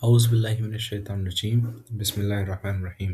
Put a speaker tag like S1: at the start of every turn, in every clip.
S1: औज़ुबिल्लाहिमिनश्शैतानिर्रजीम बिस्मिल्लाहिर्रहमानिर्रहीम।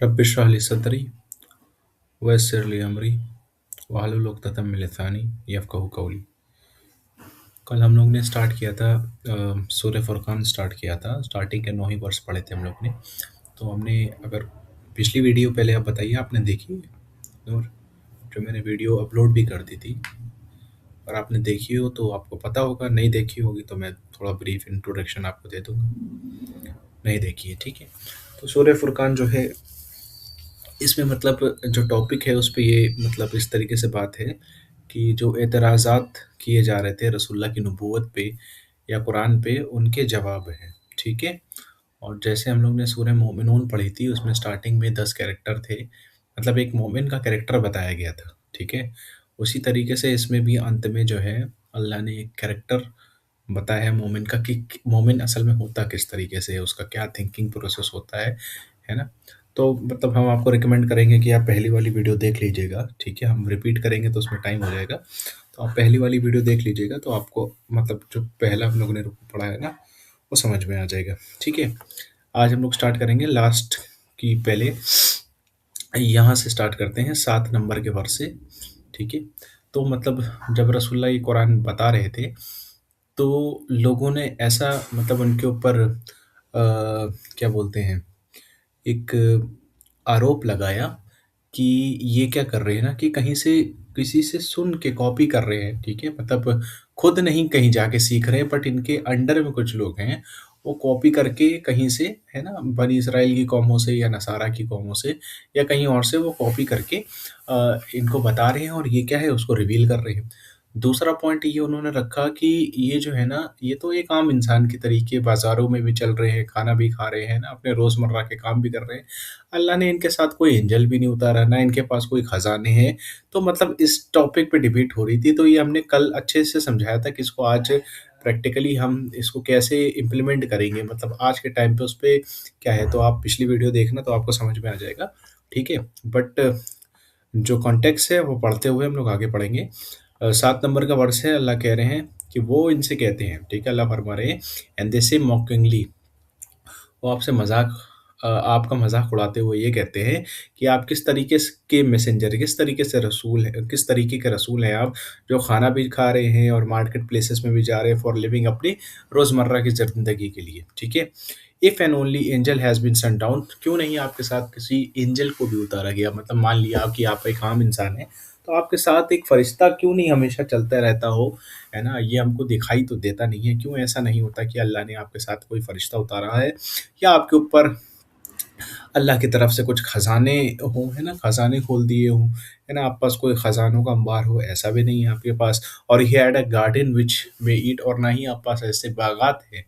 S1: रब्बि इश्रह ली सदरी वयस्सिर ली अमरी वहलुल उक़दतम मिन लिसानी यफ़क़हू क़ौली। कल हम लोग ने स्टार्ट किया था सूरह फुरक़ान स्टार्ट किया था। स्टार्टिंग के 9 ही वर्स पढ़े थे हम लोग ने। तो हमने अगर पिछली वीडियो पहले आप बताइए आपने देखी है? नूर, जो मैंने वीडियो अपलोड भी कर दी थी, और आपने देखी हो तो आपको पता होगा, नहीं देखी होगी तो मैं थोड़ा ब्रीफ इंट्रोडक्शन आपको दे दूंगा। नहीं देखी है, ठीक है। तो सूरह फुरक़ान जो है, इसमें मतलब जो टॉपिक है उस पे ये मतलब इस तरीके से बात है कि जो एतराज़ात किए जा रहे थे रसूलुल्लाह की नबूवत पे या कुरान पे, उनके जवाब हैं, ठीक है। और जैसे हम लोग ने सूरह मोमिनून पढ़ी थी, उसमें स्टार्टिंग में 10 कैरेक्टर थे, मतलब एक मोमिन का कैरेक्टर बताया गया था, ठीक है। उसी तरीके से इसमें भी अंत में जो है अल्लाह ने एक कैरेक्टर बताया है मोमिन का कि मोमिन असल में होता किस तरीके से है, उसका क्या थिंकिंग प्रोसेस होता है ना। तो मतलब हम आपको रिकमेंड करेंगे कि आप पहली वाली वीडियो देख लीजिएगा, ठीक है। हम रिपीट करेंगे तो उसमें टाइम हो जाएगा, तो आप पहली वाली वीडियो देख लीजिएगा, तो आपको मतलब जो पहला हम लोगों ने रुकू पढ़ा है ना, वो समझ में आ जाएगा, ठीक है। आज हम लोग स्टार्ट करेंगे लास्ट की, पहले यहाँ से स्टार्ट करते हैं 7 नंबर के वर्स से, ठीक है। तो मतलब जब रसूलुल्लाह ये कुरान बता रहे थे, तो लोगों ने ऐसा मतलब उनके ऊपर क्या बोलते हैं, एक आरोप लगाया कि ये क्या कर रहे हैं ना, कि कहीं से किसी से सुन के कॉपी कर रहे हैं, ठीक है। मतलब खुद नहीं कहीं जाके सीख रहे हैं, बट इनके अंडर में कुछ लोग हैं, वो कॉपी करके कहीं से, है ना, बनी इसराइल की कौमों से या नसारा की कौमों से या कहीं और से वो कॉपी करके इनको बता रहे हैं, और ये क्या है उसको रिवील कर रहे हैं। दूसरा पॉइंट ये उन्होंने रखा कि ये जो है ना, ये तो एक आम इंसान की तरीके बाज़ारों में भी चल रहे हैं, खाना भी खा रहे हैं ना, अपने रोज़मर्रा के काम भी कर रहे हैं। अल्लाह ने इनके साथ कोई एंजल भी नहीं उतारा, ना इनके पास कोई खज़ाने हैं। तो मतलब इस टॉपिक पे डिबेट हो रही थी, तो ये हमने कल अच्छे से समझाया था कि इसको आज प्रैक्टिकली हम इसको कैसे इम्प्लीमेंट करेंगे, मतलब आज के टाइम पे उस पे क्या है। तो आप पिछली वीडियो देखना तो आपको समझ में आ जाएगा, ठीक है। बट जो कॉन्टेक्स्ट है वो पढ़ते हुए हम लोग आगे पढ़ेंगे। 7 नंबर का वर्स है, अल्लाह कह रहे हैं कि वो इनसे कहते हैं, ठीक है, अल्लाह फरमा रहे हैं, एंड दे से मॉकिंगली, वो आपसे आपका मजाक उड़ाते हुए ये कहते हैं कि आप किस तरीके के मैसेंजर, किस तरीके से रसूल हैं, किस तरीके के रसूल हैं आप, जो खाना भी खा रहे हैं और मार्केट प्लेसेस में भी जा रहे हैं फॉर लिविंग, अपनी रोज़मर्रा की ज़िंदगी के लिए, ठीक है। If and only angel has been sent down, क्यों नहीं आपके साथ किसी एंजल को भी उतारा गया, मतलब मान लिया कि आप एक आम इंसान हैं, तो आपके साथ एक फरिश्ता क्यों नहीं हमेशा चलता रहता हो, है ना। ये हमको दिखाई तो देता नहीं है, क्यों ऐसा नहीं होता कि अल्लाह ने आपके साथ कोई फरिश्ता उतारा है, या आपके ऊपर अल्लाह की तरफ से कुछ खजाने हों, है ना, खजाने खोल दिए हों, है ना, आप पास कोई खजानों का अंबार हो, ऐसा भी नहीं है आपके पास। और ही हैड अ गार्डन विच में ईट, और ना ही आप पास ऐसे बागात हैं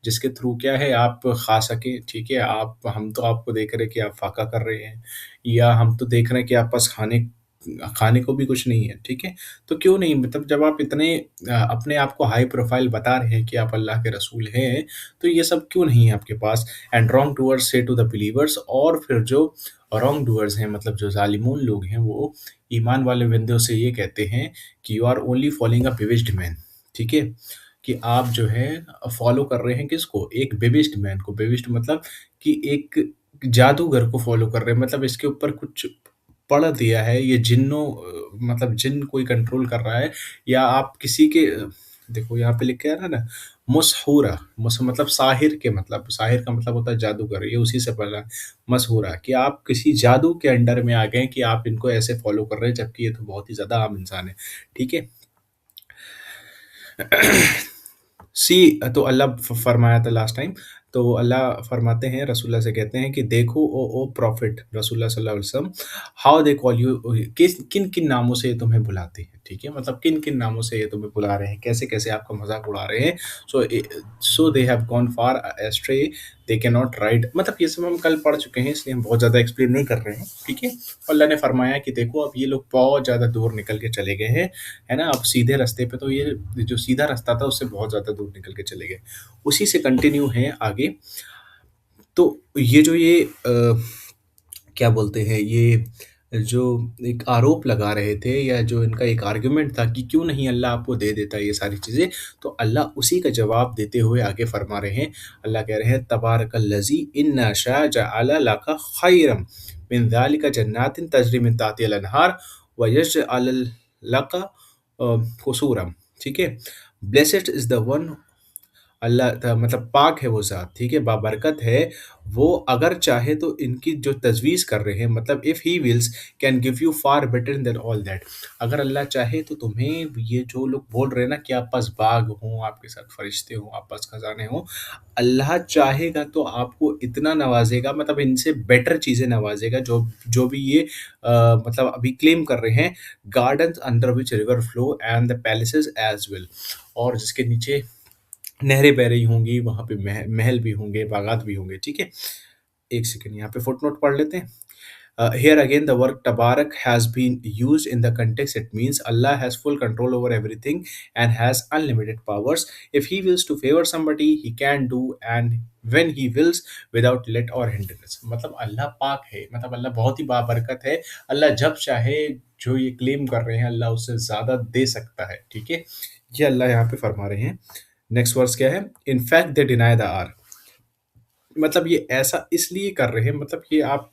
S1: जिसके थ्रू क्या है आप खा सके, ठीक है। आप, हम तो आपको देख रहे हैं कि आप फाका कर रहे हैं, या हम तो देख रहे हैं कि आप पास खाने खाने को भी कुछ नहीं है, ठीक है। तो क्यों नहीं, मतलब जब आप इतने अपने आप को हाई प्रोफाइल बता रहे हैं कि आप अल्लाह के रसूल हैं, तो ये सब क्यों नहीं है आपके पास। एंड रॉन्ग डूअर्स से टू द बिलीवर्स, और फिर जो रॉन्ग डूअर्स हैं, मतलब जो जालिमून लोग हैं, वो ईमान वाले बंदों से ये कहते हैं कि you are only following a bewitched man, ठीक है। कि आप जो है फॉलो कर रहे हैं किसको, एक बिविज्ड मैन को। बिविज्ड मतलब कि एक जादूगर को फॉलो कर रहे हैं, मतलब इसके ऊपर कुछ पढ़ दिया है, ये जिन्नों मतलब जिन कोई कंट्रोल कर रहा है, या आप किसी के देखो यहाँ पे लिख के आ रहा है ना, मसहूरा, मतलब साहिर के, मतलब साहिर का मतलब होता है जादूगर, ये उसी से पढ़ा। मसहूरा कि आप किसी जादू के अंडर में आ गए कि आप इनको ऐसे फॉलो कर रहे हैं, जबकि ये तो बहुत ही ज़्यादा आम इंसान है, ठीक है। सी, तो अल्लाह फरमाया था लास्ट टाइम तो अल्लाह फरमाते हैं, रसूलुल्लाह से कहते हैं कि देखो ओ प्रॉफिट रसूलुल्लाह सल्लल्लाहु अलैहि वसल्लम, हाउ दे कॉल यू, किस किन-किन नामों से ये तुम्हें बुलाते हैं, ठीक है? मतलब किन-किन नामों से ये तुम्हें बुला रहे हैं, कैसे-कैसे आपका मज़ाक उड़ा रहे हैं। So so they have gone far astray, they can not write, मतलब ये सब हम कल पढ़ चुके हैं, इसलिए हम बहुत ज़्यादा एक्सप्लेन नहीं कर रहे हैं, ठीक है? अल्लाह ने फरमाया कि देखो अब ये लोग बहुत ज़्यादा दूर निकल के चले गए हैं, है ना? अब सीधे रास्ते पे, तो ये जो सीधा रास्ता था उससे बहुत ज़्यादा दूर निकल के चले गए। उसी से कंटिन्यू है आगे। तो ये जो ये क्या बोलते हैं, ये जो एक आरोप लगा रहे थे, या जो इनका एक आर्गुमेंट था कि क्यों नहीं अल्लाह आपको दे देता ये सारी चीज़ें, तो अल्लाह उसी का जवाब देते हुए आगे फरमा रहे हैं। अल्लाह कह रहे हैं, तबारकल्लज़ी इन्ना शाअ जअल लका खैरम मिन ज़ालिका जन्नातिन तजरी मिन तहतिहा अल-अनहार व यजअल लका कुसूरम, ठीक है? ब्लेसेड इज़ द वन, अल्लाह मतलब पाक है वो ज़ात, ठीक है? बाबरकत है वो, अगर चाहे तो इनकी जो तजवीज़ कर रहे हैं, मतलब if he wills can give you far better than all that. अगर अल्लाह चाहे तो तुम्हें, ये जो लोग बोल रहे हैं ना कि आप पास बाग हों, आपके साथ फरिश्ते हों, आप पास खजाने हों, अल्लाह चाहेगा तो आपको इतना नवाज़ेगा, मतलब इनसे बेटर चीज़ें नवाज़ेगा, जो जो भी ये मतलब अभी क्लेम कर रहे हैं, gardens under which river flow and the palaces as well, और जिसके नीचे नहरें बह रही होंगी, वहाँ पे महल भी होंगे, बागात भी होंगे, ठीक है? एक सेकंड यहाँ पे फुटनोट पढ़ लेते हैं। Here again the word tabarak has been used in the context. It means Allah has full control over everything and has unlimited powers. If he wills to favor somebody, he can do, and when he wills without let or hindrance. मतलब अल्लाह पाक है, मतलब अल्लाह बहुत ही बाबरकत है। अल्लाह जब चाहे, जो ये क्लेम कर रहे हैं, अल्लाह उससे ज़्यादा दे सकता है, ठीक है? ये अल्लाह यहाँ पे फरमा रहे हैं। नेक्स्ट वर्स क्या है? In fact they deny the hour, मतलब ये ऐसा इसलिए कर रहे हैं, मतलब ये आप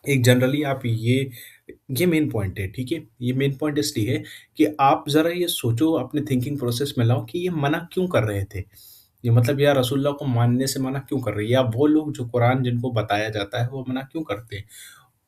S1: एक जनरली आप ये मेन पॉइंट है, ठीक है? ये मेन पॉइंट इसलिए है कि आप ज़रा ये सोचो, अपने थिंकिंग प्रोसेस में लाओ कि ये मना क्यों कर रहे थे? ये मतलब या रसूलुल्लाह को मानने से मना क्यों कर रहे हैं? या वो लोग जो कुरान जिनको बताया जाता है, वो मना क्यों करते हैं?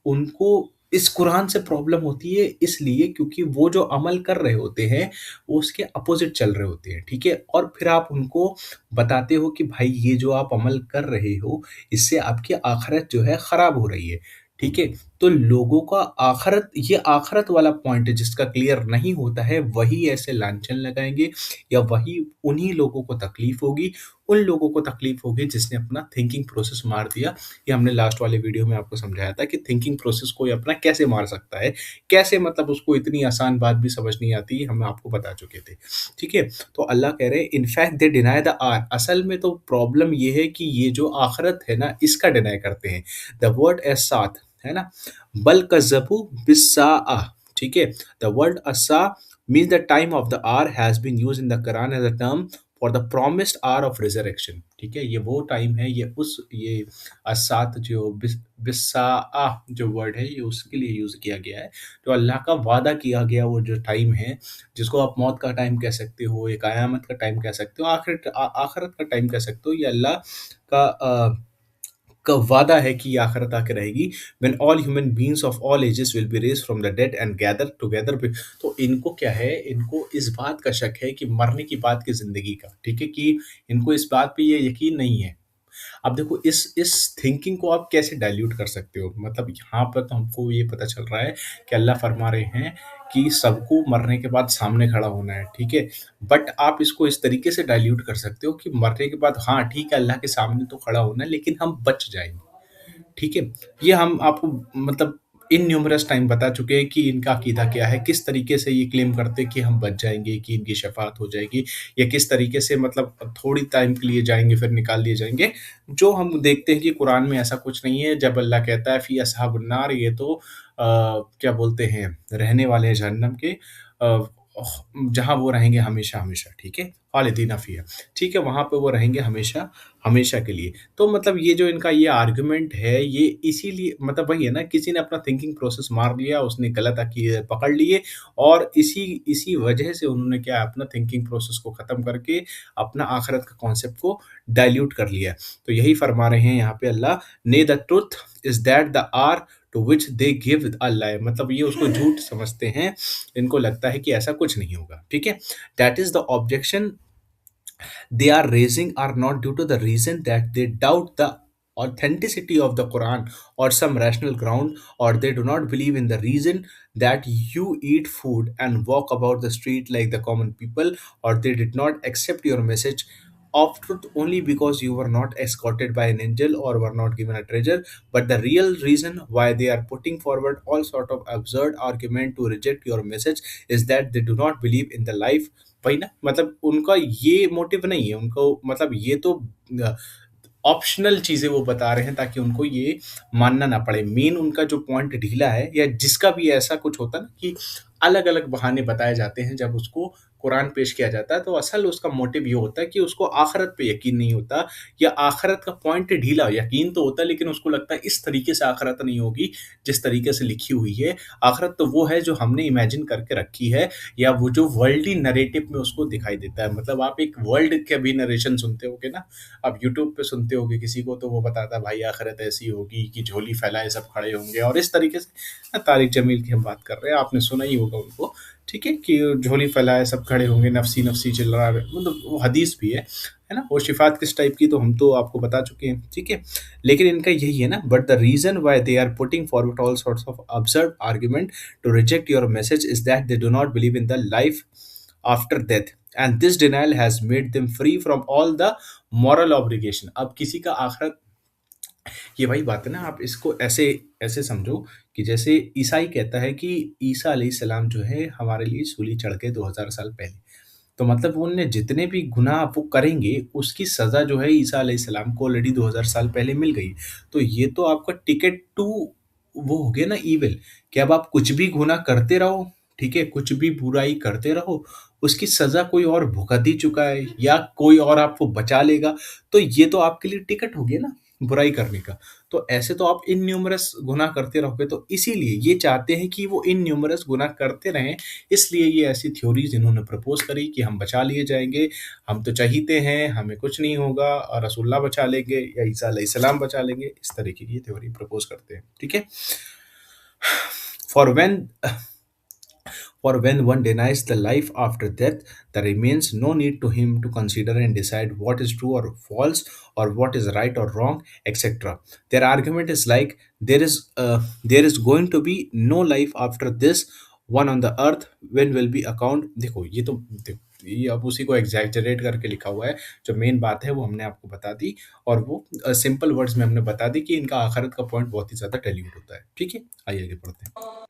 S1: उनको इस कुरान से प्रॉब्लम होती है इसलिए क्योंकि वो जो अमल कर रहे होते हैं, वो उसके अपोज़िट चल रहे होते हैं, ठीक है? और फिर आप उनको बताते हो कि भाई ये जो आप अमल कर रहे हो, इससे आपकी आखिरत जो है खराब हो रही है, ठीक है? तो लोगों का आखिरत, ये आखिरत वाला पॉइंट है जिसका क्लियर नहीं होता है, वही ऐसे लांछन लगाएँगे, या वही उन्हीं लोगों को तकलीफ़ होगी, उन लोगों को तकलीफ़ होगी जिसने अपना थिंकिंग प्रोसेस मार दिया। ये हमने लास्ट वाले वीडियो में आपको समझाया था कि थिंकिंग प्रोसेस कोई अपना कैसे मार सकता है, कैसे, मतलब उसको इतनी आसान बात भी समझ नहीं आती, हम आपको बता चुके थे, ठीक है? तो अल्लाह कह रहे हैं, in fact they deny the hour, असल में तो प्रॉब्लम ये है कि ये जो आखिरत है ना, इसका डिनाई करते हैं। द वर्ड एसात है ना, बल कज़्ज़बू बिस्साअ, ठीक है? द वर्ड अस्सा means the time of the hour has been used in the Quran as a term for the promised hour of resurrection, ठीक है? ये वो टाइम है, ये अस्सात जो बिस्साअ जो वर्ड है, ये उसके लिए यूज़ किया गया है। तो अल्लाह का वादा किया गया वो जो टाइम है, जिसको आप मौत का टाइम कह सकते हो, या क़यामत का टाइम कह सकते हो, आखिरत का टाइम कह सकते हो, ये अल्लाह का का वादा है कि ये आखिरत आके रहेगी। When all human beings of all ages will be raised from the dead and gather together with, तो इनको क्या है, इनको इस बात का शक है कि मरने की बात की ज़िंदगी का, ठीक है? कि इनको इस बात पे ये यकीन नहीं है। अब देखो इस थिंकिंग को आप कैसे डाइल्यूट कर सकते हो? मतलब यहाँ पर तो हमको ये पता चल रहा है कि अल्लाह फरमा रहे हैं कि सबको मरने के बाद सामने खड़ा होना है, ठीक है? बट आप इसको इस तरीके से डाइल्यूट कर सकते हो कि मरने के बाद हाँ, ठीक है, अल्लाह के सामने तो खड़ा होना है, लेकिन हम बच जाएँगे। ठीक है? ये हम आपको मतलब इन न्यूमरस टाइम बता चुके हैं कि इनका अकीदा क्या है, किस तरीके से ये क्लेम करते हैं कि हम बच जाएँगे, कि इनकी शफ़ाअत हो जाएगी, या किस तरीके से मतलब थोड़ी टाइम के लिए जाएँगे फिर निकाल लिए जाएँगे। जो हम देखते हैं कि कुरान में ऐसा कुछ नहीं है, जब अल्लाह कहता है फ़ी अस्हाबुन्नार, ये तो क्या बोलते हैं, रहने वाले हैं जहन्नम के, अ, जहाँ वो रहेंगे हमेशा-हमेशा, ठीक है? खालिदीन फ़ीहा, ठीक है? वहाँ पे वो रहेंगे हमेशा, हमेशा के लिए। तो मतलब ये जो इनका ये आर्गुमेंट है, ये इसीलिए मतलब वही है ना, किसी ने अपना थिंकिंग प्रोसेस मार लिया, उसने गलत अकीदे पकड़ लिए, और इसी इसी वजह से उन्होंने क्या अपना थिंकिंग प्रोसेस को ख़त्म करके अपना आखिरत का कॉन्सेप्ट को डाइल्यूट कर लिया। तो यही फरमा रहे हैं यहाँ पे अल्लाह, ने the truth is that the hour to which they give a lie, मतलब ये उसको झूठ समझते हैं, इनको लगता है कि ऐसा कुछ नहीं होगा, ठीक है? That is the objection they are raising are not due to the reason that they doubt the authenticity of the Quran or some rational ground, or they do not believe in the reason that you eat food and walk about the street like the common people, or they did not accept your message of truth only because you were not escorted by an angel or were not given a treasure. But the real reason why they are putting forward all sort of absurd argument to reject your message is that they do not believe in the life। वही ना, मतलब उनका ये motive नहीं है, उनको मतलब ये तो ऑप्शनल चीजें वो बता रहे हैं ताकि उनको ये मानना ना पड़े। मेन उनका जो पॉइंट ढीला है, या जिसका भी ऐसा कुछ होता है ना कि अलग अलग बहाने बताए जाते हैं जब उसको कुरान पेश किया जाता है, तो असल उसका मोटिव ये होता है कि उसको आखिरत पे यकीन नहीं होता, या आखिरत का पॉइंट ढीला, यकीन तो होता है लेकिन उसको लगता है इस तरीके से आखिरत नहीं होगी जिस तरीके से लिखी हुई है। आखिरत तो वो है जो हमने इमेजिन करके रखी है, या वो जो वर्ल्डली नरेटिव में उसको दिखाई देता है। मतलब आप एक वर्ल्ड के भी नरेशन सुनते होगे ना, आप यूट्यूब पे सुनते होगे किसी को, तो वो बताता है भाई आखिरत ऐसी होगी कि झोली फैलाए सब खड़े होंगे, और इस तरीके से तारिक जमील की हम बात कर रहे हैं, आपने सुना ही होगा उनको, ठीक है, कि झोली फैलाए सब खड़े होंगे, नफसी नफसी चिल्ला रहे, मतलब वो हदीस भी है ना, वो शिफात किस टाइप की तो हम तो आपको बता चुके हैं, ठीक है। लेकिन इनका यही है ना, but the reason why they are putting forward all sorts of absurd argument to reject your message is that they do not believe in the life after death, and this denial has made them free from all the moral obligation. अब किसी का आखिरत, ये वही बात है ना, आप इसको ऐसे ऐसे समझो कि जैसे ईसाई कहता है कि ईसा अलैहिस्सलाम जो है हमारे लिए सूली चढ़ के 2000 साल पहले, तो मतलब उनने जितने भी गुनाह वो करेंगे उसकी सज़ा जो है ईसा अलैहिस्सलाम को ऑलरेडी 2000 साल पहले मिल गई। तो ये तो आपका टिकट टू वो हो गया ना ईविल, कि अब आप कुछ भी गुनाह करते रहो, ठीक है, कुछ भी बुराई करते रहो, उसकी सज़ा कोई और भुगत ही चुका है या कोई और आपको बचा लेगा। तो ये तो आपके लिए टिकट हो गया ना बुराई करने का। तो ऐसे तो आप इनन्यूमरस गुनाह करते रहोगे, तो इसीलिए ये चाहते हैं कि वो इनन्यूमरस गुनाह करते रहें। इसलिए ये ऐसी थ्योरीज इन्होंने प्रपोज करी कि हम बचा लिए जाएंगे, हम तो चहीते हैं, हमें कुछ नहीं होगा, और रसूलुल्लाह बचा लेंगे या ईसा अलैहिस्सलाम बचा लेंगे, इस तरीके की थ्योरी प्रपोज करते हैं, ठीक है। For when For when one denies the life after death, there remains no need to him to consider and decide what is true or false, or what is right or wrong, etc. Their argument is like there is going to be no life after this one on the earth when will be account। देखो ये तो ये अब उसी को exaggerate करके लिखा हुआ है, जो मेन बात है वो हमने आपको बता दी, और वो सिंपल वर्ड्स में हमने बता दी कि इनका आखिरत का पॉइंट बहुत ही ज्यादा टेल्यूट होता है, ठीक है। आइए आगे पढ़ते हैं।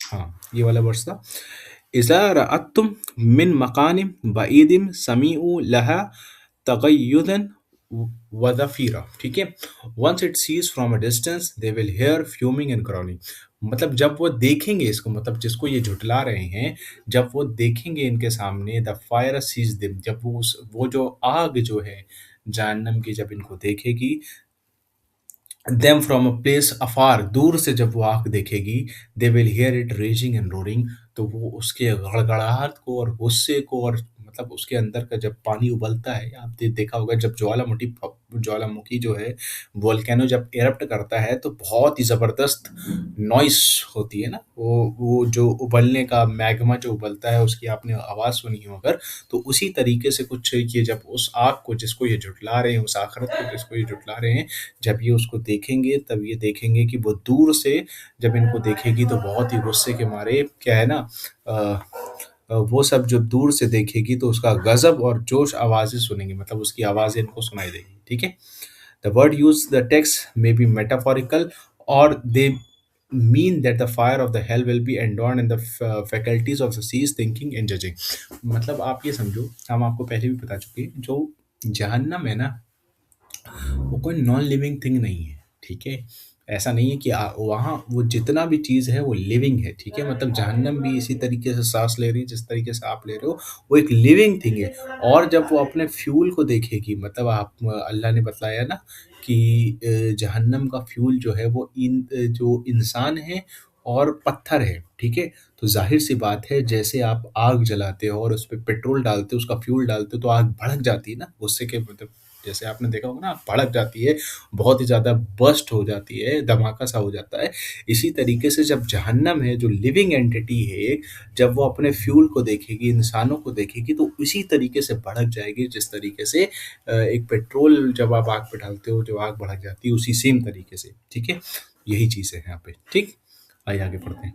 S1: हाँ, ये वाला वर्ड्स था। इज़ा रअत्तुम मिन मकानिम बईदिम समीउ लहा तगय्युदन व ज़फीरा, ठीक है। Once it sees from a distance they will hear fuming and growling. मतलब जब वो देखेंगे इसको, मतलब जिसको ये झुठला रहे हैं, जब वो देखेंगे इनके सामने द फायर सीज दिम, जब वो जो आग जो है जहन्नम की जब इनको देखेगी, देम फ्रॉम अ प्लेस अफार, दूर से जब वो आँख देखेगी, दे will here it raising and roaring, तो वो उसके गड़गड़ाहट को और गुस्से को, और मतलब उसके अंदर का जब पानी उबलता है, आप देखा होगा जब ज्वालामुखी जो है वोल्केनो जब एरप्ट करता है तो बहुत ही जबरदस्त नॉइस होती है ना, वो जो उबलने का मैग्मा जो उबलता है उसकी आपने आवाज सुनी हो अगर, तो उसी तरीके से कुछ ये जब उस आग को जिसको ये जुटला रहे हैं, उस आखिरत को जिसको ये जुटला रहे हैं, जब ये उसको देखेंगे तब ये देखेंगे कि वो दूर से जब इनको देखेगी तो बहुत ही गुस्से के मारे क्या है ना, अ, वो सब जब दूर से देखेगी तो उसका गजब और जोश आवाज़ें सुनेंगे, मतलब उसकी आवाज़ें इनको सुनाई देगी, ठीक है। The word use the text may be metaphorical, और दे mean that the fire of the hell will be endured in the faculties of the seas thinking and judging। मतलब आप ये समझो, हम आपको पहले भी बता चुके हैं, जो जहन्नम है ना वो कोई नॉन लिविंग थिंग नहीं है, ठीक है। ऐसा नहीं है कि वहाँ वो जितना भी चीज़ है वो लिविंग है, ठीक है। मतलब जहन्नम भी इसी तरीके से सांस ले रही है जिस तरीके से आप ले रहे हो, वो एक लिविंग थिंग है। और जब वो अपने फ्यूल को देखेगी, मतलब आप अल्लाह ने बतलाया ना कि जहन्नम का फ्यूल जो है वो जो इंसान है और पत्थर है, ठीक है। तो जाहिर सी बात है, जैसे आप आग जलाते हो और उस पे पेट्रोल डालते हो, उसका फ्यूल डालते हो, तो आग भड़क जाती है ना गुस्से के मतलब जैसे आपने देखा होगा ना, भड़क जाती है, बहुत ही ज़्यादा बर्स्ट हो जाती है, धमाका-सा हो जाता है। इसी तरीके से जब जहन्नम है, जो लिविंग एंटिटी है एक, जब वो अपने फ्यूल को देखेगी, इंसानों को देखेगी, तो उसी तरीके से भड़क जाएगी जिस तरीके से एक पेट्रोल जब आप आग पे डालते हो, जो आग भड़क जाती है, उसी सेम तरीके से, ठीक है? यही चीज़ है यहाँ पे, ठीक? आइए आगे पढ़ते हैं।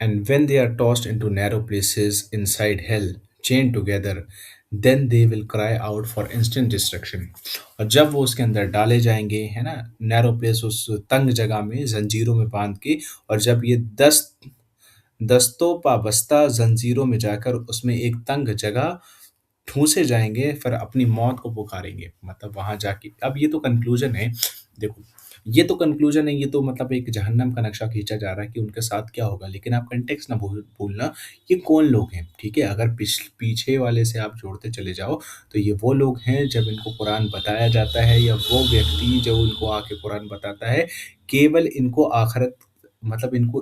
S1: And when they are tossed into narrow places inside hell, chained together, then they will cry out for instant destruction. और जब वो उसके अंदर डाले जाएंगे, है ना, नैरो प्लेस, उस तंग जगह में जंजीरों में बांध के, और जब ये दस्तों पाबस्ता जंजीरों में जाकर उसमें एक तंग जगह ठूंसे जाएंगे, फिर अपनी मौत को पुकारेंगे, मतलब वहां जाके। अब ये तो कंक्लूजन है, देखो, ये तो कंक्लूजन है, ये तो मतलब एक जहन्नम का नक्शा खींचा जा रहा है कि उनके साथ क्या होगा, लेकिन आप कंटेक्स्ट ना भूलना, ये कौन लोग हैं, ठीक है? अगर पीछे वाले से आप जोड़ते चले जाओ, तो ये वो लोग हैं जब इनको कुरान बताया जाता है, या वो व्यक्ति जो उनको आके कुरान बताता है, केवल इनको आखिरत, मतलब इनको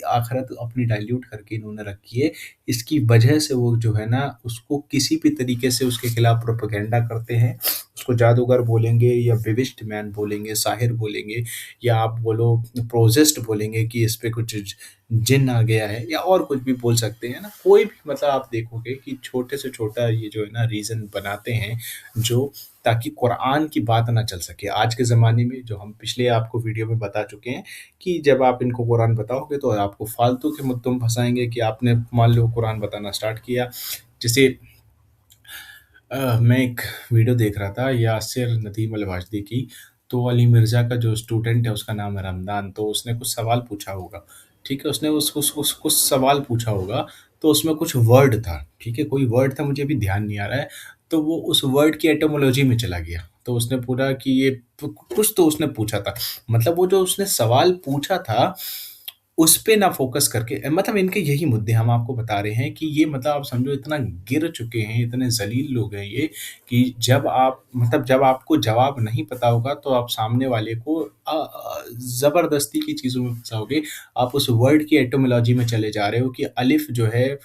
S1: आखिरत अपनी डाइल्यूट करके इन्होंने रखी है, इसकी वजह से वो जो है ना, उसको किसी भी तरीके से उसके खिलाफ प्रोपेगेंडा करते हैं, उसको जादूगर बोलेंगे, या विविष्ट मैन बोलेंगे, साहिर बोलेंगे, या आप बोलो प्रोजेस्ट बोलेंगे कि इस पे कुछ जिन आ गया है, या और कुछ भी बोल सकते हैं ना, कोई भी, मतलब आप देखोगे कि छोटे से छोटा ये जो है ना रीज़न बनाते हैं, जो ताकि कुरान की बात ना चल सके। आज के ज़माने में, जो हम पिछले आपको वीडियो में बता चुके हैं, कि जब आप इनको कुरान बताओगे तो आपको फालतू के मुद्दों में फंसाएंगे, कि आपने मान लो कुरान बताना स्टार्ट किया। जैसे मैं एक वीडियो देख रहा था यासिर नदीम अल वाजदी की, तो अली मिर्ज़ा का जो स्टूडेंट है उसका नाम है रमदान, तो उसने कुछ सवाल पूछा होगा, ठीक है? उसने कुछ सवाल पूछा होगा, तो उसमें कुछ वर्ड था, ठीक है? कोई वर्ड था, मुझे अभी ध्यान नहीं आ रहा है, तो वो उस वर्ड की एटोमोलॉजी में चला गया, तो उसने पूरा कि ये कुछ तो उसने पूछा था, मतलब वो जो उसने सवाल पूछा था, उस पे ना फ़ोकस करके, मतलब इनके यही मुद्दे हम आपको बता रहे हैं कि ये, मतलब आप समझो इतना गिर चुके हैं, इतने ज़लील लोग हैं ये, कि जब आप, मतलब जब आपको जवाब नहीं पता होगा, तो आप सामने वाले को ज़बरदस्ती की चीज़ों में फँसाओगे। आप उस वर्ड की एटिमोलॉजी में चले जा रहे हो कि अलिफ़ जो है,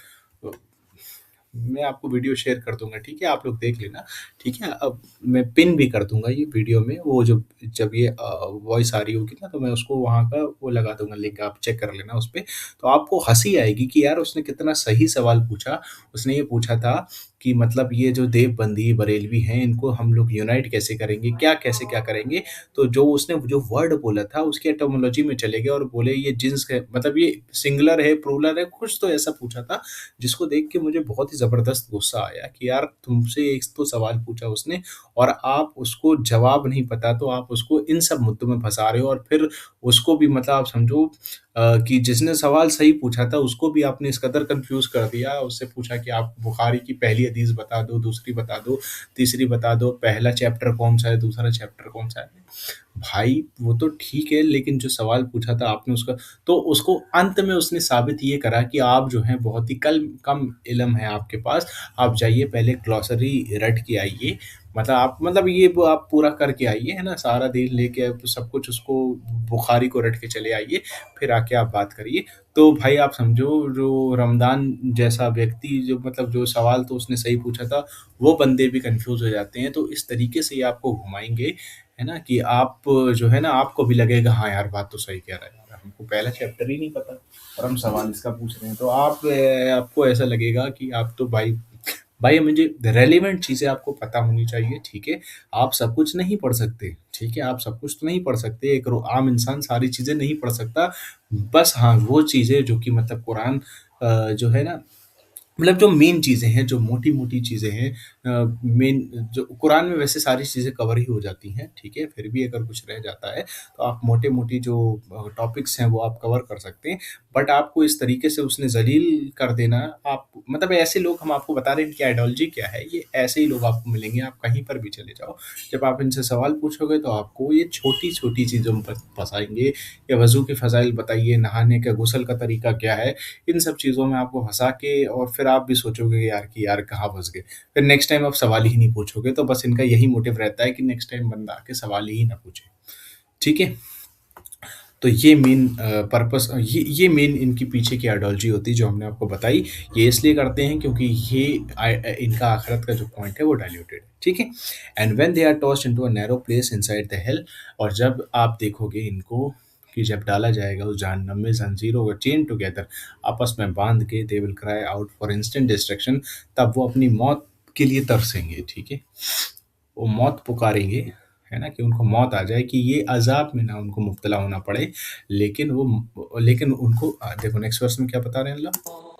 S1: मैं आपको वीडियो शेयर कर दूँगा, ठीक है? आप लोग देख लेना, ठीक है? अब मैं पिन भी कर दूँगा ये वीडियो में, वो जो जब ये वॉइस आ रही होगी ना, तो मैं उसको वहाँ का वो लगा दूँगा लिंक, आप चेक कर लेना उसपे। तो आपको हँसी आएगी कि यार उसने कितना सही सवाल पूछा। उसने ये पूछा था कि मतलब ये जो देवबंदी, बरेलवी हैं, इनको हम लोग यूनाइट कैसे करेंगे? क्या करेंगे? तो जो उसने जो वर्ड बोला था, उसकी एटिमोलॉजी में चले गए और बोले ये जिन्स है, मतलब ये सिंगुलर है, प्लूरल है, कुछ तो ऐसा पूछा था, जिसको देख के मुझे बहुत ही ज़बरदस्त गुस्सा आया कि यार तुमसे एक तो सवाल पूछा उसने, और आप उसको जवाब नहीं पता, तो आप उसको इन सब मुद्दों में फँसा रहे हो, और फिर उसको भी, मतलब आप समझो कि जिसने सवाल सही पूछा था उसको भी आपने इस कदर कन्फ्यूज़ कर दिया। उससे पूछा कि आप बुखारी की पहली हदीस बता दो, दूसरी बता दो, तीसरी बता दो, पहला चैप्टर कौन-सा है, दूसरा चैप्टर कौन-सा है। भाई वो तो ठीक है, लेकिन जो सवाल पूछा था आपने उसका, तो उसको अंत में उसने साबित ये करा कि आप जो हैं बहुत ही कम इल्म है आपके पास। आप जाइए पहले ग्लॉसरी रट के आइए, मतलब आप, मतलब ये वो आप पूरा करके आइए, है ना? सारा दिन लेके आप सब कुछ उसको बुखारी को रट के चले आइए, फिर आके आप बात करिए। तो भाई आप समझो, जो रमज़ान जैसा व्यक्ति, जो मतलब जो सवाल तो उसने सही पूछा था, वो बंदे भी कन्फ्यूज़ हो जाते हैं। तो इस तरीके से ये आपको घुमाएँगे, है ना? कि आप जो है ना, आपको भी लगेगा हाँ यार, बात तो सही कह रहा है यार, हमको पहला चैप्टर ही नहीं पता और हम सवाल इसका पूछ रहे हैं। तो आप आपको ऐसा लगेगा कि आप तो भाई मुझे रेलेवेंट चीज़ें आपको पता होनी चाहिए, ठीक है? आप सब कुछ नहीं पढ़ सकते, ठीक है? आप सब कुछ तो नहीं पढ़ सकते, एक आम इंसान सारी चीज़ें नहीं पढ़ सकता। बस हाँ, वो चीज़ें जो कि मतलब कुरान जो है ना, मतलब जो मेन चीज़ें हैं, जो मोटी-मोटी चीज़ें हैं, मेन जो कुरान में वैसे सारी चीज़ें कवर ही हो जाती हैं, ठीक है? फिर भी अगर कुछ रह जाता है, तो आप मोटे-मोटी जो टॉपिक्स हैं, वो आप कवर कर सकते हैं। बट आपको इस तरीके से उसने ज़लील कर देना, आप मतलब ऐसे लोग, हम आपको बता रहे हैं इनकी आइडियोलॉजी क्या है, ये ऐसे ही लोग आपको मिलेंगे, आप कहीं पर भी चले जाओ। जब आप इनसे सवाल पूछोगे, तो आपको ये छोटी-छोटी चीज़ों में फँसाएँगे, या वज़ू के फ़ज़ाइल बताइए, नहाने का, गुस्ल का तरीका क्या है, इन सब चीज़ों में आपको फँसा के, और फिर आप भी सोचोगे कि यार कहाँ फँस गए। फिर नेक्स्ट टाइम आप सवाल ही नहीं पूछोगे, तो बस इनका यही मोटिव रहता है कि नेक्स्ट टाइम बंदा आके सवाल ही ना पूछे। ठीक है? तो ये मेन पर्पस, ये मेन इनकी पीछे की आइडियोलॉजी होती है जो हमने आपको बताई। ये इसलिए करते हैं क्योंकि ये इनका आखिरत का जो पॉइंट है वो डाइल्यूटेड है, ठीक है। And when they are tossed into a narrow place inside the hell, और जब आप देखोगे इनको कि जब डाला जाएगा उस जहन्नम में जंजीरों को चेन टुगेदर, आपस में बांध के, they will cry out for instant destruction, तब वो अपनी मौत के लिए तरसेंगे, ठीक है। वो मौत पुकारेंगे, है ना, कि उनको मौत आ जाए, कि ये अजाब में ना उनको मुब्तला होना पड़े। लेकिन उनको देखो नेक्स्ट वर्स में क्या बता रहे हैं अल्लाह।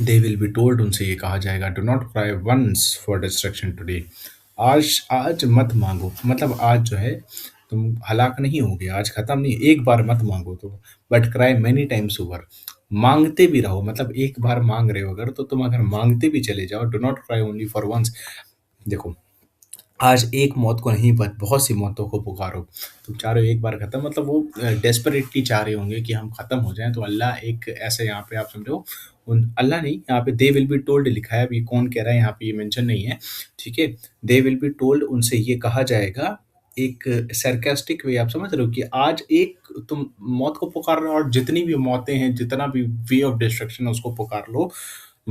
S1: दे विल बी टोल्ड, उनसे ये कहा जाएगा, do not cry once for destruction today, आज आज मत मांगो, मतलब आज जो है तुम हलाक नहीं होगे, आज खत्म नहीं, एक बार मत मांगो तो, but cry many times over, मांगते भी रहो, मतलब एक बार मांग रहे हो अगर, तो तुम अगर मांगते भी चले जाओ, do not cry only for once. देखो, आज एक मौत को नहीं, बट बहुत सी मौतों को पुकारो, तुम चाह रहे हो एक बार खत्म, मतलब वो डेस्परेटली चाह रहे होंगे कि हम खत्म हो जाएं, तो अल्लाह एक ऐसे, यहाँ पे आप समझो, उन अल्लाह नहीं, यहाँ पे दे विल बी टोल्ड लिखा है, अभी कौन कह रहा है यहाँ पे ये मेंशन नहीं है, ठीक है। दे विल बी टोल्ड, उनसे ये कहा जाएगा, एक सरकास्टिक वे, आप समझ रहे हो, कि आज एक तुम मौत को पुकार रहे हो, और जितनी भी मौतें हैं, जितना भी वे ऑफ डिस्ट्रक्शन है उसको पुकार लो,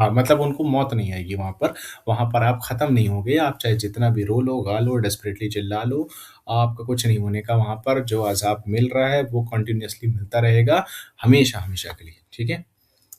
S1: हाँ, मतलब उनको मौत नहीं आएगी वहाँ पर, वहाँ पर आप ख़त्म नहीं होगे, आप चाहे जितना भी रो लो, गा लो, डेस्परेटली चिल्ला लो, आपका कुछ नहीं होने का, वहाँ पर जो अज़ाब मिल रहा है वो कंटिन्यूअसली मिलता रहेगा, हमेशा हमेशा के लिए, ठीक है।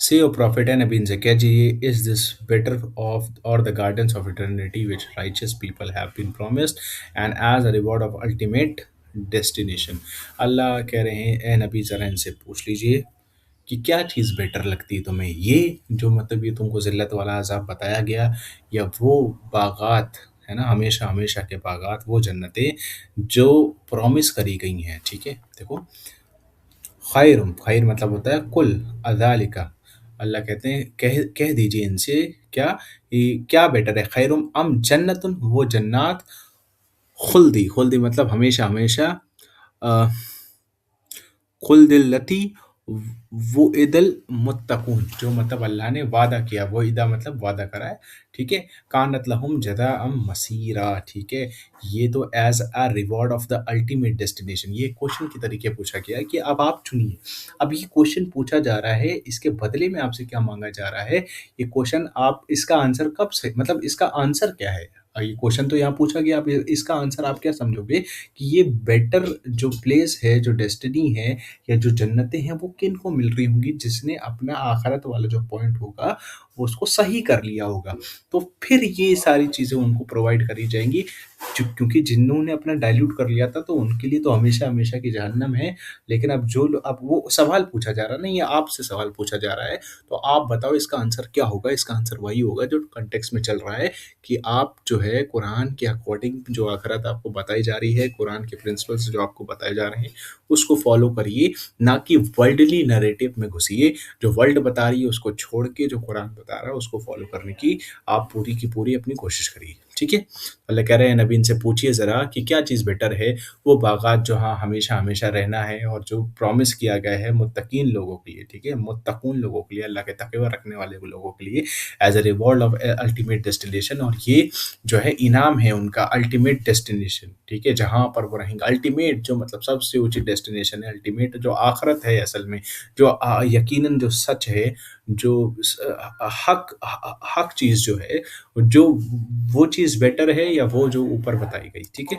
S1: Say, O Prophet, and Nabin से कहिए, is this better of or the gardens of eternity which righteous people have been promised, and as a reward of ultimate destination। अल्लाह कह रहे हैं, ए नबी ज़रा इनसे पूछ लीजिए कि क्या चीज़ बेटर लगती है तुम्हें, ये जो मतलब ये तुमको ज़िल्लत वाला अज़ाब बताया गया, या वो बागात, है ना, हमेशा हमेशा के बागात, वो जन्नतें जो प्रॉमिस करी गई हैं, ठीक है। देखो, खैर, खैर मतलब होता है कुल, अज़ालिका, अल्लाह कहते हैं, कह दीजिए इनसे, क्या ये क्या बेटर है, खैरुम अम जन्नतुन, वो जन्नात, खुल्दी, खुल्दी मतलब हमेशा हमेशा, अ, खुल्दिल्लती वो इदल मुत्तकून, जो मतलब अल्लाह ने वादा किया, वो इदा मतलब वादा करा है, ठीक है। कानत लहुम जदा अम मसीरा, ठीक है। ये तो as a reward of the ultimate destination, ये क्वेश्चन के तरीके पूछा गया है कि अब आप चुनिए, अब ये क्वेश्चन पूछा जा रहा है, इसके बदले में आपसे क्या मांगा जा रहा है, ये क्वेश्चन आप इसका आंसर कब से, मतलब इसका आंसर क्या है, ये क्वेश्चन तो यहाँ पूछा गया, आप इसका आंसर आप क्या समझोगे, कि ये बेटर जो प्लेस है, जो डेस्टिनी है, या जो जन्नतें हैं, वो किन को मिल रही होंगी, जिसने अपना आखिरत वाला जो पॉइंट होगा वो उसको सही कर लिया होगा, तो फिर ये सारी चीज़ें उनको प्रोवाइड करी जाएंगी। क्योंकि जिन्होंने अपना डाइल्यूट कर लिया था, तो उनके लिए तो हमेशा हमेशा की जहन्नम है। लेकिन अब अब वो सवाल पूछा जा रहा नहीं है, आपसे सवाल पूछा जा रहा है, तो आप बताओ इसका आंसर क्या होगा। इसका आंसर वही होगा जो कंटेक्स्ट में चल रहा है, कि आप जो है कुरान के अकॉर्डिंग जो आखिरत आपको बताई जा रही है, कुरान के प्रिंसिपल्स जो आपको बताए जा रहे हैं, उसको फॉलो करिए, ना कि वर्ल्डली नैरेटिव में घुसिए। जो वर्ल्ड बता रही है उसको छोड़ के जो कुरान बता रहा है उसको फॉलो करने की आप पूरी की पूरी अपनी कोशिश करिए, ठीक है। अल्लाह कह रहे हैं, नबी इनसे पूछिए ज़रा कि क्या चीज़ बेटर है, वो बागात जो हाँ हमेशा हमेशा रहना है, और जो प्रॉमिस किया गया है मुत्तकीन लोगों के लिए, ठीक है, मुत्तकून लोगों के लिए, अल्लाह के तकवा रखने वाले लोगों के लिए, as a reward of ultimate destination, और ये जो है इनाम है उनका अल्टीमेट डेस्टिनेशन, ठीक है, जहाँ पर वो रहेंगे। अल्टीमेट जो मतलब सबसे ऊंची डेस्टिनेशन है, अल्टीमेट जो आखरत है असल में, जो यकीनन जो सच है, जो हक चीज़ जो है, जो वो चीज़ बेटर है, या वो जो ऊपर बताई गई, ठीक है।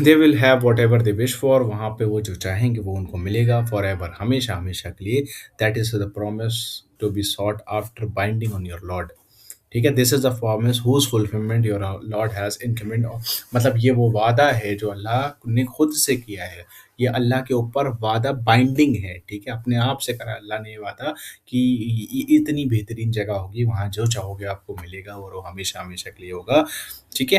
S1: They will have what ever they wish for, वहाँ पे वो जो चाहेंगे वो उनको मिलेगा, फॉर एवर, हमेशा हमेशा के लिए। That is the promise to be sought after binding on your lord, ठीक है। This is the promise whose fulfilment your lord has in coming, मतलब ये वो वादा है जो अल्लाह ने खुद से किया है, ये अल्लाह के ऊपर वादा बाइंडिंग है, ठीक है? अपने आप से करा अल्लाह ने ये वादा कि इतनी बेहतरीन जगह होगी, वहाँ जो चाहोगे आपको मिलेगा और वो हमेशा-हमेशा के लिए होगा, ठीक है?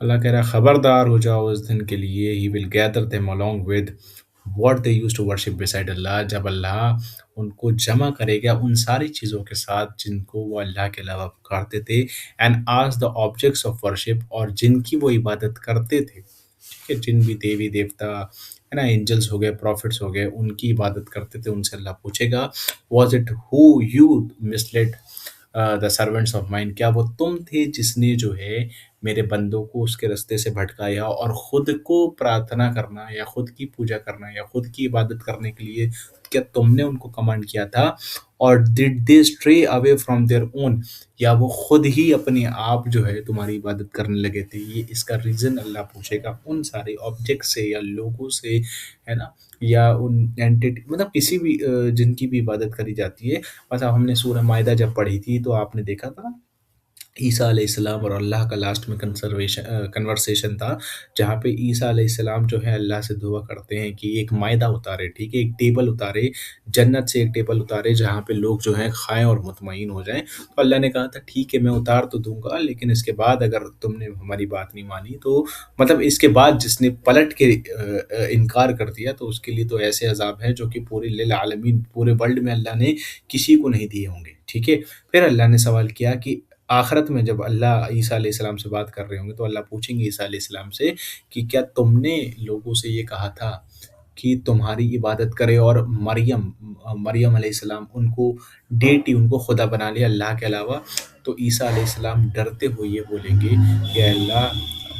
S1: अल्लाह कह रहा है खबरदार हो जाओ उस दिन के लिए, he will gather them along with what they used to worship beside अल्लाह, जब अल्लाह उनको जमा करेगा उन सारी चीज़ों के साथ जिनको वो अल्लाह के अलावा पुकारते थे, and ask the objects of worship, और जिनकी वो इबादत करते थे, ठीक है? जिन भी देवी देवता है ना, एंजल्स हो गए, प्रॉफिट्स हो गए, उनकी इबादत करते थे, उनसे अल्लाह पूछेगा, was it who you misled the servants of mine, क्या वो तुम थे जिसने जो है मेरे बंदों को उसके रास्ते से भटकाया और खुद को प्रार्थना करना या खुद की पूजा करना या खुद की इबादत करने के लिए क्या तुमने उनको कमांड किया था? और did they stray away from their own, या वो खुद ही अपने आप जो है तुम्हारी इबादत करने लगे थे? ये इसका रीज़न अल्लाह पूछेगा उन सारे ऑब्जेक्ट से या लोगों से, है ना? या उन एंटिटी, मतलब किसी भी जिनकी भी इबादत करी जाती है। मतलब हमने सूरह माइदा जब पढ़ी थी तो आपने देखा था ईसा अलैहिस्सलाम और अल्लाह का लास्ट में कन्वर्सेशन था, जहाँ पे ईसा अलैहिस्सलाम जो है अल्लाह से दुआ करते हैं कि एक माइदा उतारे, ठीक है? एक टेबल उतारे, जन्नत से एक टेबल उतारे जहाँ पे लोग जो हैं खाएँ और मुतमईन हो जाएँ। तो अल्लाह ने कहा था ठीक है मैं उतार तो दूँगा, लेकिन इसके बाद अगर तुमने हमारी बात नहीं मानी तो, मतलब इसके बाद जिसने पलट के इनकार कर दिया तो उसके लिए तो ऐसे अज़ाब हैं जो कि पूरे लिल आलमीन, पूरे वर्ल्ड में अल्लाह ने किसी को नहीं दिए होंगे, ठीक है? फिर अल्लाह ने सवाल किया कि आखिरत में जब अल्लाह ईसा अलैहिस्सलाम से बात कर रहे होंगे तो अल्लाह पूछेंगे ईसा अलैहिस्सलाम से कि क्या तुमने लोगों से ये कहा था कि तुम्हारी इबादत करें, और मरियम अलैहिस्सलाम उनको डेटी, उनको खुदा बना लिया अल्लाह के अलावा? तो ईसा अलैहिस्सलाम डरते हुए ये बोलेंगे कि अल्लाह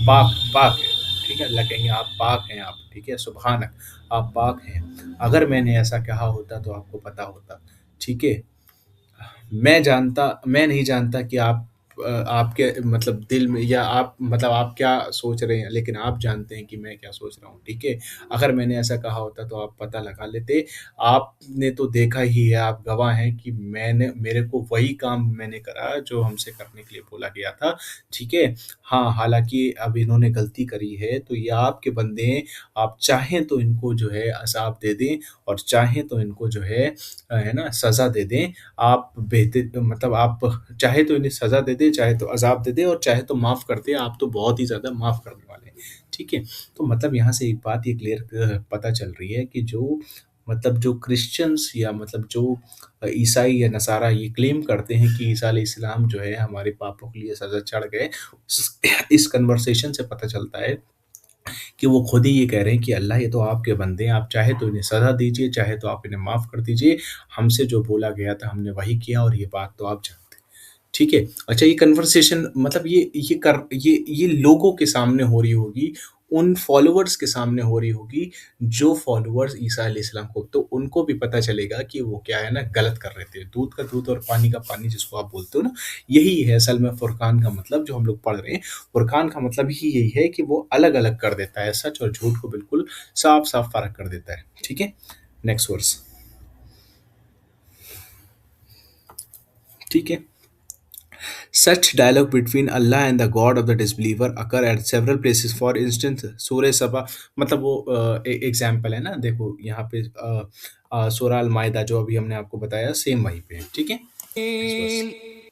S1: पाक पाक है, ठीक है? अल्लाह कहेंगे आप पाक हैं, आप, ठीक है? सुबहानक, आप पाक हैं। अगर मैंने ऐसा कहा होता तो आपको पता होता, ठीक है? मैं नहीं जानता कि आपके मतलब दिल में, या आप मतलब आप क्या सोच रहे हैं, लेकिन आप जानते हैं कि मैं क्या सोच रहा हूँ, ठीक है? अगर मैंने ऐसा कहा होता तो आप पता लगा लेते। आपने तो देखा ही है, आप गवाह हैं कि मेरे को वही काम मैंने करा जो हमसे करने के लिए बोला गया था, ठीक है? हाँ, हालाँकि अब इन्होंने गलती करी है तो ये आपके बंदे हैं, आप चाहें तो इनको जो है अज़ाब दे दें और चाहें तो इनको जो है ना, सज़ा दे दें। आप बेहतर, मतलब आप चाहे तो इन्हें सज़ा दे दें, चाहे तो अज़ाब दे दें और चाहे तो माफ़ कर दें, आप तो बहुत ही ज़्यादा माफ़ करने वाले हैं, ठीक है? तो मतलब यहाँ से एक बात ये क्लियर पता चल रही है कि जो, मतलब जो क्रिश्चियंस या मतलब जो ईसाई या नसारा ये क्लेम करते हैं कि ईसा अलैहिस्सलाम जो है हमारे पापों के लिए सज़ा चढ़ गए, इस कन्वर्सेशन से पता चलता है कि वो खुद ही ये कह रहे हैं कि अल्लाह ये तो आपके बंदे हैं, आप चाहे तो इन्हें सज़ा दीजिए, चाहे तो आप इन्हें माफ़ कर दीजिए। हमसे जो बोला गया था हमने वही किया और ये बात तो आप जानते हैं। ठीक है? अच्छा, ये कन्वर्सेशन मतलब ये लोगों के सामने हो रही होगी, उन फॉलोवर्स के सामने हो रही होगी, जो फॉलोवर्स ईसा अलैहिस्सलाम को, तो उनको भी पता चलेगा कि वो क्या है ना, गलत कर रहे थे। दूध का दूध और पानी का पानी जिसको आप बोलते हो ना, यही है असल में फुरकान का मतलब जो हम लोग पढ़ रहे हैं। फुरकान का मतलब ही यही है कि वो अलग-अलग कर देता है, सच और झूठ को बिल्कुल साफ-साफ फ़र्क कर देता है। ठीक है? Next verse. ठीक है? Such dialogue between Allah and the God of the disbeliever occur at several places. For instance, सूरह सबा, मतलब वो एग्जाम्पल है ना, देखो यहाँ पे सूरह अल माइदा जो अभी हमने आपको बताया सेम वहीं पे है, ठीक है? Next verse.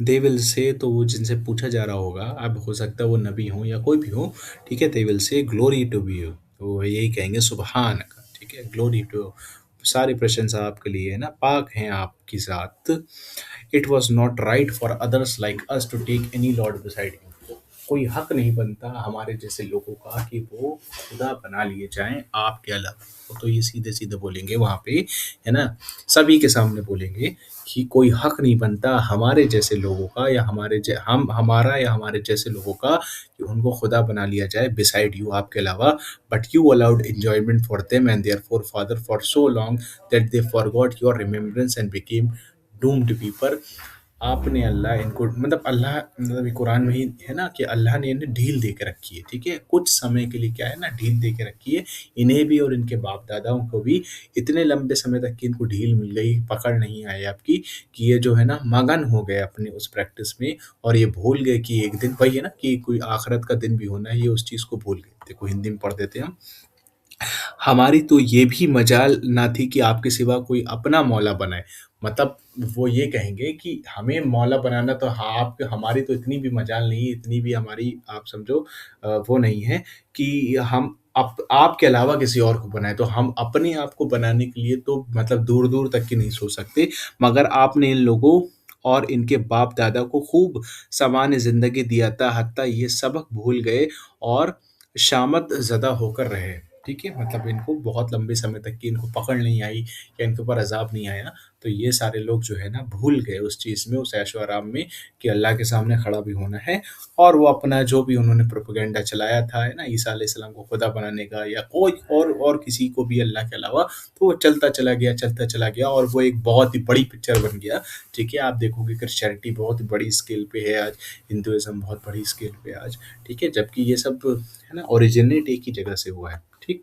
S1: दे विल से, तो वो जिनसे पूछा जा रहा होगा, अब हो सकता है वो नबी हो या कोई भी हो, ठीक है? They will say glory to be you, तो वो यही कहेंगे सुबहान का, ठीक है? ग्लोरी टू, सारी प्रशंसा आपके लिए है ना, पाक हैं आपकी ज़ात। It was not right for others like us to take any lord beside you, कोई हक नहीं बनता हमारे जैसे लोगों का कि वो खुदा बना लिए जाएं आपके अलावा। वो तो ये सीधे सीधे बोलेंगे वहां पे, है ना, सभी के सामने बोलेंगे कि कोई हक नहीं बनता हमारे जैसे लोगों का या हम हमारा या हमारे जैसे लोगों का कि उनको खुदा बना लिया जाए बिसाइड यू, आपके अलावा। But you allowed enjoyment for them and their forefather for so long that they forgot your remembrance and became doomed people. आपने अल्लाह इनको, मतलब अल्लाह, मतलब ये कुरान में ही है ना कि अल्लाह ने इन्हें ढील दे के रखी है, ठीक है, कुछ समय के लिए क्या है ना, ढील दे के रखी है इन्हें भी और इनके बाप दादाओं को भी। इतने लंबे समय तक कि इनको ढील मिल गई, पकड़ नहीं आई आपकी, कि ये जो है ना मगन हो गए अपने उस प्रैक्टिस में, और ये भूल गए कि एक दिन वही है ना कि कोई आखिरत का दिन भी होना है, ये उस चीज़ को भूल गए। देखो हिंदी में पढ़ देते हैं हम, हमारी तो ये भी मजाल ना थी कि आपके सिवा कोई अपना मौला बनाए। मतलब वो ये कहेंगे कि हमें मौला बनाना तो हाँ, आप हमारी तो इतनी भी मजाल नहीं है, इतनी भी हमारी आप समझो वो नहीं है कि हम आपके अलावा किसी और को बनाए। तो हम अपने आप को बनाने के लिए तो मतलब दूर-दूर तक की नहीं सोच सकते। मगर आपने इन लोगों और इनके बाप-दादा को खूब सामान्य ज़िंदगी दिया था, हत्ता ये सबक भूल गए और शामत ज़दा होकर रहे। ठीक है? मतलब इनको बहुत लंबे समय तक कि इनको पकड़ नहीं आई या इनके ऊपर अज़ाब नहीं आया, तो ये सारे लोग जो है ना भूल गए उस चीज़ में, उस ऐशो-आराम में कि अल्लाह के सामने खड़ा भी होना है। और वो अपना जो भी उन्होंने प्रोपेगेंडा चलाया था, है ना, ईसा अलैहिस्सलाम को खुदा बनाने का या कोई और किसी को भी अल्लाह के अलावा, तो वो चलता चला गया और वो एक बहुत ही बड़ी पिक्चर बन गया। ठीक है? आप देखोगे क्रिश्चियनिटी बहुत बड़ी स्केल पे है आज, हिंदुइज़्म बहुत बड़ी स्केल पे है आज। ठीक है? जबकि ये सब है ना ओरिजिनेट एक ही जगह से हुआ है। ठीक?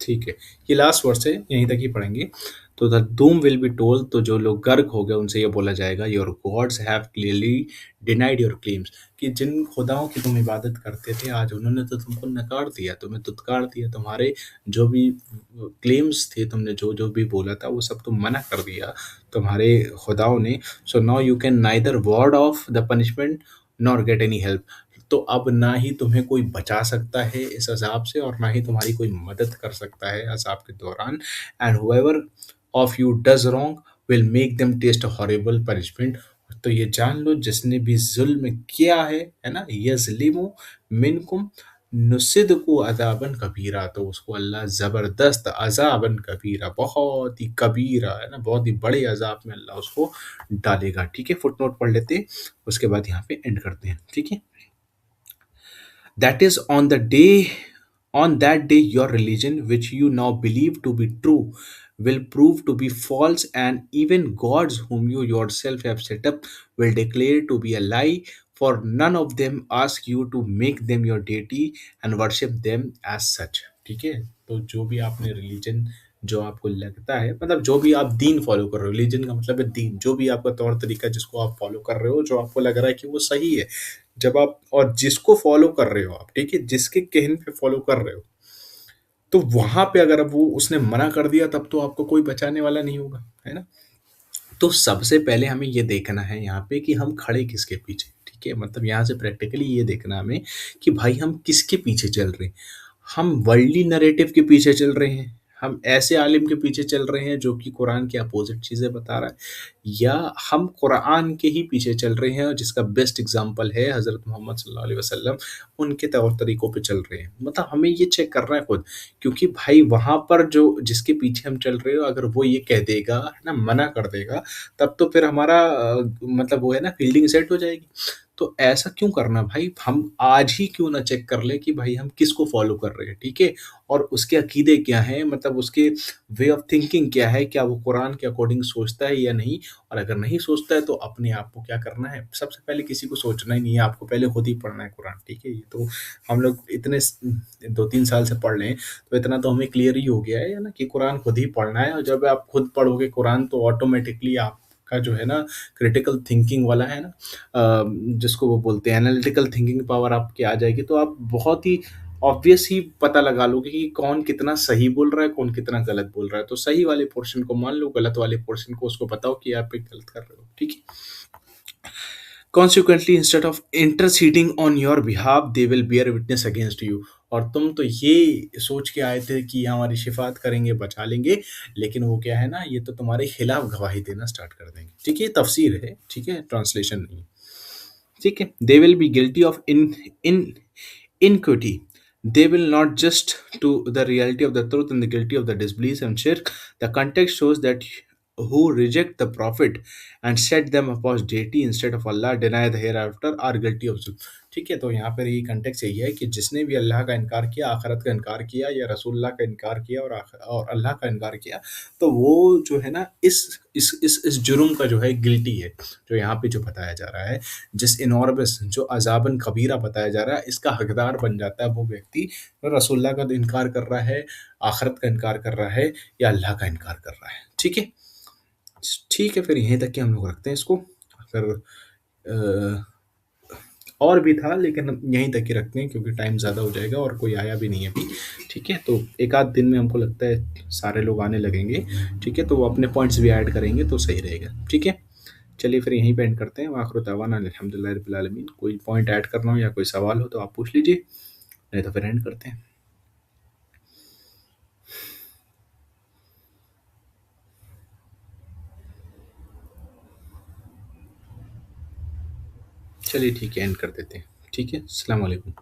S1: ठीक है, ये लास्ट वर्स है, यहीं तक ही पढ़ेंगे। तो the doom will be told, तो जो लोग गर्क हो गए उनसे ये बोला जाएगा, your gods have clearly denied your claims, कि जिन खुदाओं की तुम इबादत करते थे आज उन्होंने तो तुमको नकार दिया, तुम्हें दुत्कार दिया, तुम्हारे जो भी क्लेम्स थे, तुमने जो जो भी बोला था वो सब तुम मना कर दिया तुम्हारे खुदाओं ने। So now you can neither ward of the punishment nor get any help, तो अब ना ही तुम्हें कोई बचा सकता है इस अजाब से और ना ही तुम्हारी कोई मदद कर सकता है अजाब के दौरान। And whoever of you does wrong will make them taste horrible punishment, तो ये जान लो जिसने भी जुल्म किया है ना, यज़लिमु मिनकुम नुसिद को अजाबन कबीरा, तो उसको अल्लाह ज़बरदस्त अजाबन कबीरा, बहुत ही कबीरा, है ना, बहुत ही बड़े अजाब में अल्लाह उसको डालेगा। ठीक है, फुटनोट पढ़ लेते हैं, उसके बाद यहाँ पे एंड करते हैं। ठीक है, that is on that day your religion which you now believe to be true will prove to be false, and even gods whom you yourself have set up will declare to be a lie, for none of them ask you to make them your deity and worship them as such। ठीक है, तो जो भी आपने religion, जो आपको लगता है, मतलब जो भी आप दीन फॉलो कर रहे हो, रिलीजन का मतलब है दीन, जो भी आपका तौर तरीका जिसको आप फॉलो कर रहे हो, जो आपको लग रहा है कि वो सही है, जब आप और जिसको फॉलो कर रहे हो आप, ठीक है, जिसके कहने पे फॉलो कर रहे हो, तो वहां पे अगर अब वो उसने मना कर दिया तब तो आपको कोई बचाने वाला नहीं होगा, है ना। तो सबसे पहले हमें ये देखना है यहाँ पे कि हम खड़े किसके पीछे, ठीक है, मतलब यहाँ से प्रैक्टिकली ये देखना हमें कि भाई हम किसके पीछे चल रहे हैं। हम वर्ल्डली नैरेटिव के पीछे चल रहे हैं, हम ऐसे आलिम के पीछे चल रहे हैं जो कि कुरान की अपोजिट चीज़ें बता रहा है, या हम कुरान के ही पीछे चल रहे हैं, जिसका बेस्ट एग्जांपल है हज़रत मोहम्मद सल्लल्लाहु अलैहि वसल्लम, उनके तौर तरीकों पे चल रहे हैं। मतलब हमें ये चेक करना है खुद, क्योंकि भाई वहाँ पर जो जिसके पीछे हम चल रहे हो अगर वो ये कह देगा, है ना, मना कर देगा, तब तो फिर हमारा मतलब वो है ना फील्डिंग सेट हो जाएगी। तो ऐसा क्यों करना भाई, हम आज ही क्यों ना चेक कर ले कि भाई हम किसको फॉलो कर रहे हैं, ठीक है, और उसके अकीदे क्या हैं, मतलब उसके वे ऑफ थिंकिंग क्या है, क्या वो कुरान के अकॉर्डिंग सोचता है या नहीं। और अगर नहीं सोचता है तो अपने आप को क्या करना है, सबसे पहले किसी को सोचना ही नहीं है, आपको पहले खुद ही पढ़ना है कुरान, ठीक है। ये तो हम लोग इतने 2-3 साल से पढ़ रहे हैं, तो इतना तो हमें क्लियर ही हो गया है ना कि कुरान खुद ही पढ़ना है, और जब आप खुद पढ़ोगे कुरान तो ऑटोमेटिकली आपका जो है ना क्रिटिकल थिंकिंग वाला है ना, जिसको वो बोलते हैं एनालिटिकल थिंकिंग पावर आपकी आ जाएगी, तो आप बहुत ही ऑब्वियस ही पता लगा लोगे कि कौन कितना सही बोल रहा है, कौन कितना गलत बोल रहा है। तो सही वाले पोर्शन को मान लो, गलत वाले पोर्शन को उसको बताओ कि आप ये गलत कर रहे हो, ठीक है। Consequently, instead of interceding on your behalf, they will bear witness against you. और तुम तो ये सोच के आए थे कि हमारी शिफात करेंगे, बचा लेंगे, लेकिन वो क्या है ना, ये तो तुम्हारे खिलाफ गवाही देना स्टार्ट कर देंगे। ठीक है, ये तफसीर है, ठीक है, ट्रांसलेशन नहीं है। ठीक है, they will be guilty of in iniquity. They will not just to the reality of the truth and the guilty of the disbelief and shirk. The context shows that who reject the prophet and set them upon deity instead of Allah, deny the hereafter, are guilty of zulm. ठीक है, तो यहाँ पर ये context यही है कि जिसने भी अल्लाह का इनकार किया, आखिरत का इनकार किया, या रसूलुल्लाह का इनकार किया, और अल्लाह का इनकार किया, तो वो जो है ना, इस जुर्म का जो है गिल्टी है, जो यहाँ पे जो बताया जा रहा है, जिस इनॉर्बस जो अजाबन कबीरा बताया जा रहा है, इसका हकदार बन जाता है वो व्यक्ति जो रसूलुल्लाह का इनकार कर रहा है, आखिरत का इनकार कर रहा है, या अल्लाह का इनकार कर रहा है। ठीक है, ठीक है, फिर यहीं तक के हम लोग रखते हैं इसको। अगर अ, और भी था, लेकिन हम यहीं तक ही रखते हैं क्योंकि टाइम ज़्यादा हो जाएगा और कोई आया भी नहीं है अभी। ठीक है, तो एक आध दिन में हमको लगता है सारे लोग आने लगेंगे। ठीक है, तो वो अपने पॉइंट्स भी ऐड करेंगे तो सही रहेगा। ठीक है, चलिए फिर यहीं पे एंड करते हैं। आखिर दावाना अल्हम्दुलिल्लाह रब्बिल आलमीन। कोई पॉइंट ऐड करना हो या कोई सवाल हो तो आप पूछ लीजिए, नहीं तो फिर एंड करते हैं। चलिए ठीक है, एंड कर देते हैं। ठीक है, अस्सलाम वालेकुम।